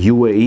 UAE,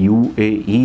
UAE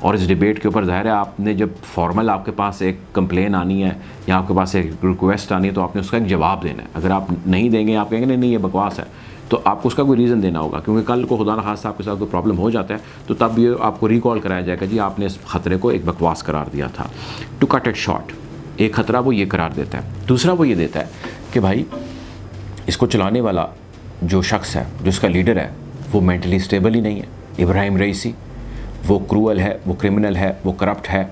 اور اس debate کے اوپر ظاہر ہے آپ نے جب فارمل آپ کے پاس ایک کمپلین آنی ہے یا آپ کے پاس ایک ریکویسٹ آنی ہے تو آپ نے اس کا ایک جواب دینا ہے. اگر آپ نہیں دیں گے, آپ کہیں گے نہیں یہ بکواس ہے, تو آپ کو اس کا کوئی ریزن دینا ہوگا, کیونکہ کل کو خدا نخواستہ آپ کے ساتھ کوئی پرابلم ہو جاتا ہے تو تب یہ آپ کو ریکال کرایا جائے گا جی آپ نے اس خطرے کو ایک بکواس قرار دیا تھا. ٹو کٹ اٹ شارٹ, ایک خطرہ وہ یہ قرار دیتا ہے. دوسرا وہ یہ دیتا ہے کہ بھائی اس کو چلانے والا جو شخص ہے, جو اس کا لیڈر ہے, وہ مینٹلی اسٹیبل ہی نہیں ہے. ابراہیم رئیسی وہ کروئل ہے, وہ کرمنل ہے, وہ کرپٹ ہے,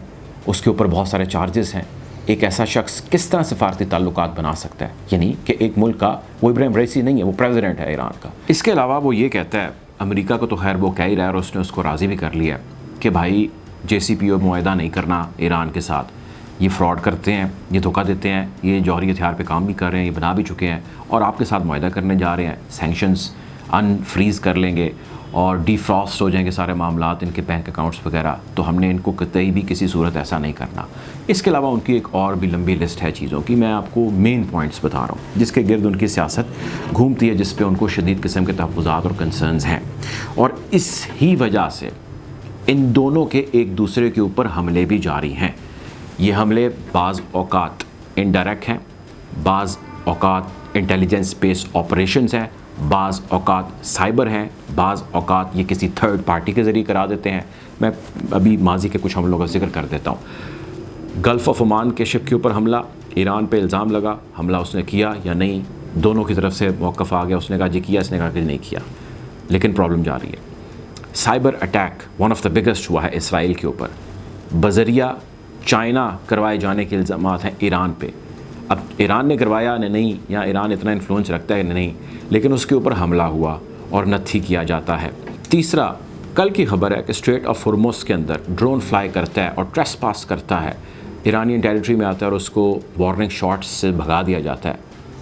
اس کے اوپر بہت سارے چارجز ہیں. ایک ایسا شخص کس طرح سفارتی تعلقات بنا سکتا ہے؟ یعنی کہ ایک ملک کا, وہ ابراہیم رئیسی نہیں ہے, وہ پریزیڈنٹ ہے ایران کا. اس کے علاوہ وہ یہ کہتا ہے, امریکہ کو تو خیر وہ کہہ ہی رہا ہے اور اس نے اس کو راضی بھی کر لیا کہ بھائی JCPOA معاہدہ نہیں کرنا ایران کے ساتھ, یہ فراڈ کرتے ہیں, یہ دھوکہ دیتے ہیں, یہ جوہری ہتھیار پہ کام بھی کر رہے ہیں, یہ بنا بھی چکے ہیں اور آپ کے ساتھ معاہدہ کرنے جا رہے ہیں. سینکشنز ان فریز کر لیں گے اور ڈی فراسٹ ہو جائیں گے سارے معاملات, ان کے بینک اکاؤنٹس وغیرہ, تو ہم نے ان کو کتئی بھی کسی صورت ایسا نہیں کرنا. اس کے علاوہ ان کی ایک اور بھی لمبی لسٹ ہے چیزوں کی, میں آپ کو مین پوائنٹس بتا رہا ہوں جس کے گرد ان کی سیاست گھومتی ہے, جس پہ ان کو شدید قسم کے تحفظات اور کنسرنز ہیں. اور اس ہی وجہ سے ان دونوں کے ایک دوسرے کے اوپر حملے بھی جاری ہیں. یہ حملے بعض اوقات انڈائریکٹ ہیں, بعض اوقات انٹیلیجنس بیس آپریشنز ہیں, بعض اوقات سائبر ہیں, بعض اوقات یہ کسی تھرڈ پارٹی کے ذریعے کرا دیتے ہیں. میں ابھی ماضی کے کچھ حملوں کا ذکر کر دیتا ہوں. گلف آف عمان کے شپ کے اوپر حملہ, ایران پہ الزام لگا, حملہ اس نے کیا یا نہیں, دونوں کی طرف سے موقف آ گیا, اس نے کہا جی کیا, اس نے کہا کہ نہیں کیا, لیکن پرابلم جاری ہے. Cyber attack one of the biggest ہوا ہے اسرائیل کے اوپر, بذریعہ چائنا کروائے جانے کے الزامات ہیں ایران پہ. اب ایران نے کروایا نہیں, یا ایران اتنا انفلوئنس رکھتا ہے نہیں, لیکن اس کے اوپر حملہ ہوا اور نتھی کیا جاتا ہے. تیسرا, کل کی خبر ہے کہ اسٹریٹ آف ہرمز کے اندر ڈرون فلائی کرتا ہے اور ٹریس پاس کرتا ہے, ایرانین ٹیریٹری میں آتا ہے اور اس کو وارننگ شاٹس سے بھگا دیا جاتا ہے.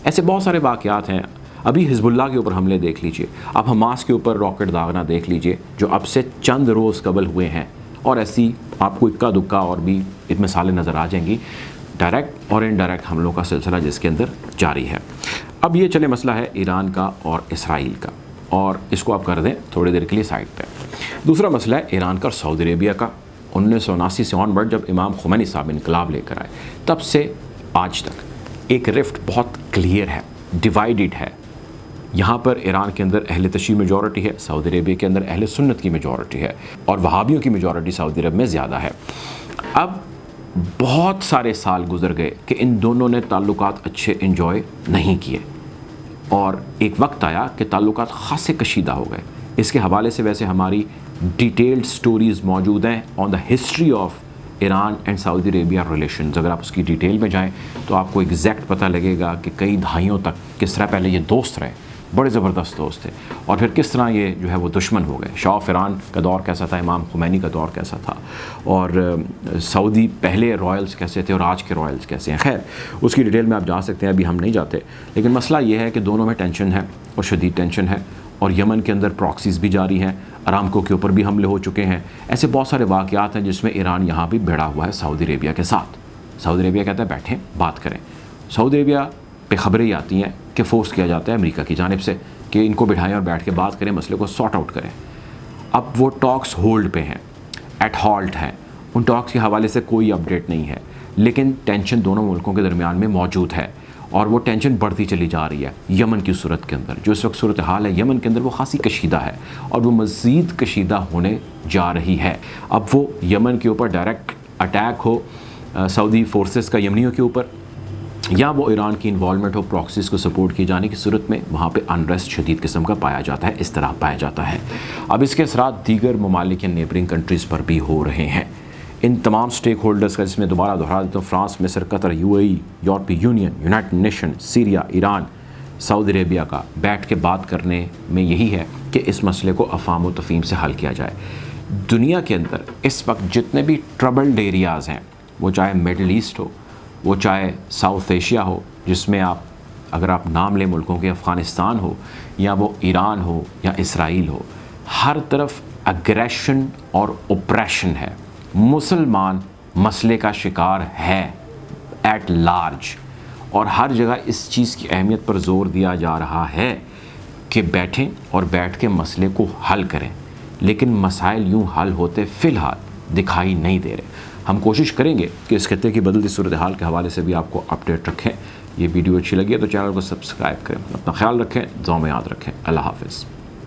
ایسے بہت سارے واقعات ہیں. ابھی حزب اللہ کے اوپر حملے دیکھ لیجئے, اب حماس کے اوپر راکٹ داغنا دیکھ لیجئے جو اب سے چند روز قبل ہوئے ہیں, اور ایسی آپ کو اکا دکا اور بھی مثالیں نظر آ جائیں گی, ڈائریکٹ اور انڈائریکٹ حملوں کا سلسلہ جس کے اندر جاری ہے. اب یہ چلے مسئلہ ہے ایران کا اور اسرائیل کا, اور اس کو آپ کر دیں تھوڑی دیر کے لیے سائڈ پہ. دوسرا مسئلہ ہے ایران کا اور سعودی عربیہ کا. 1979 سے آن ورڈ جب امام خمینی صاحب انقلاب لے کر آئے, تب سے آج تک ایک رفٹ بہت کلیئر ہے, ڈیوائیڈڈ ہے. یہاں پر ایران کے اندر اہل تشیع میجورٹی ہے, سعودی عربیہ کے اندر اہل سنت کی میجورٹی ہے, اور وہابیوں کی میجورٹی سعودی عرب میں زیادہ ہے. اب بہت سارے سال گزر گئے کہ ان دونوں نے تعلقات اچھے انجوائے نہیں کیے, اور ایک وقت آیا کہ تعلقات خاصے کشیدہ ہو گئے. اس کے حوالے سے ویسے ہماری ڈیٹیلڈ سٹوریز موجود ہیں on the history of Iran and Saudi Arabia relations. اگر آپ اس کی ڈیٹیل میں جائیں تو آپ کو ایگزیکٹ پتہ لگے گا کہ کئی دہائیوں تک کس طرح پہلے یہ دوست رہے, بڑے زبردست دوست تھے, اور پھر کس طرح یہ جو ہے وہ دشمن ہو گئے. شاہ آف ایران کا دور کیسا تھا, امام خمینی کا دور کیسا تھا, اور سعودی پہلے رائلز کیسے تھے اور آج کے رائلز کیسے ہیں. خیر اس کی ڈیٹیل میں آپ جا سکتے ہیں, ابھی ہم نہیں جاتے, لیکن مسئلہ یہ ہے کہ دونوں میں ٹینشن ہے اور شدید ٹینشن ہے, اور یمن کے اندر پراکسیز بھی جاری ہیں, ارامکو کے اوپر بھی حملے ہو چکے ہیں. ایسے بہت سارے واقعات ہیں جس میں ایران یہاں بھی بھیڑا ہوا ہے سعودی عربیہ کے ساتھ. سعودی عربیہ کہتا ہے بیٹھیں بات کریں. سعودی عربیہ پہ خبریں آتی ہیں کہ فورس کیا جاتا ہے امریکہ کی جانب سے کہ ان کو بٹھائیں اور بیٹھ کے بات کریں, مسئلے کو سارٹ آؤٹ کریں. اب وہ ٹاکس ہولڈ پہ ہیں, ایٹ ہالٹ ہیں, ان ٹاکس کے حوالے سے کوئی اپڈیٹ نہیں ہے, لیکن ٹینشن دونوں ملکوں کے درمیان میں موجود ہے, اور وہ ٹینشن بڑھتی چلی جا رہی ہے. یمن کی صورت کے اندر جو اس وقت صورتحال ہے یمن کے اندر وہ خاصی کشیدہ ہے, اور وہ مزید کشیدہ ہونے جا رہی ہے. اب وہ یمن کے اوپر ڈائریکٹ اٹیک ہو سعودی فورسز کا یمنیوں کے اوپر, یا وہ ایران کی انوالومنٹ ہو پراکسیز کو سپورٹ کیے جانے کی صورت میں, وہاں پہ انریسٹ شدید قسم کا پایا جاتا ہے, اس طرح پایا جاتا ہے. اب اس کے اثرات دیگر ممالک یا نیبرنگ کنٹریز پر بھی ہو رہے ہیں. ان تمام سٹیک ہولڈرز کا, جس میں دوبارہ دہرا دیتا ہوں, فرانس, مصر, قطر, UAE, یورپی Union, United Nation, Syria, Iran, Saudi Arabia کا بیٹھ کے بات کرنے میں یہی ہے کہ اس مسئلے کو افہام و تفہیم سے حل کیا جائے. دنیا کے اندر اس وقت جتنے بھی ٹربلڈ ایریاز ہیں, وہ چاہے مڈل ایسٹ ہو, وہ چاہے ساؤتھ ایشیا ہو, جس میں آپ اگر آپ نام لیں ملکوں کے, افغانستان ہو, یا وہ ایران ہو یا اسرائیل ہو, ہر طرف اگریشن اور اوپریشن ہے. مسلمان مسئلے کا شکار ہے ایٹ لارج, اور ہر جگہ اس چیز کی اہمیت پر زور دیا جا رہا ہے کہ بیٹھیں اور بیٹھ کے مسئلے کو حل کریں. لیکن مسائل یوں حل ہوتے فی الحال دکھائی نہیں دے رہے۔ ہم کوشش کریں گے کہ اس خطے کی بدلتی صورتحال کے حوالے سے بھی آپ کو اپڈیٹ رکھیں۔ یہ ویڈیو اچھی لگی ہے تو چینل کو سبسکرائب کریں، اپنا خیال رکھیں، دعاؤں میں یاد رکھیں۔ اللہ حافظ۔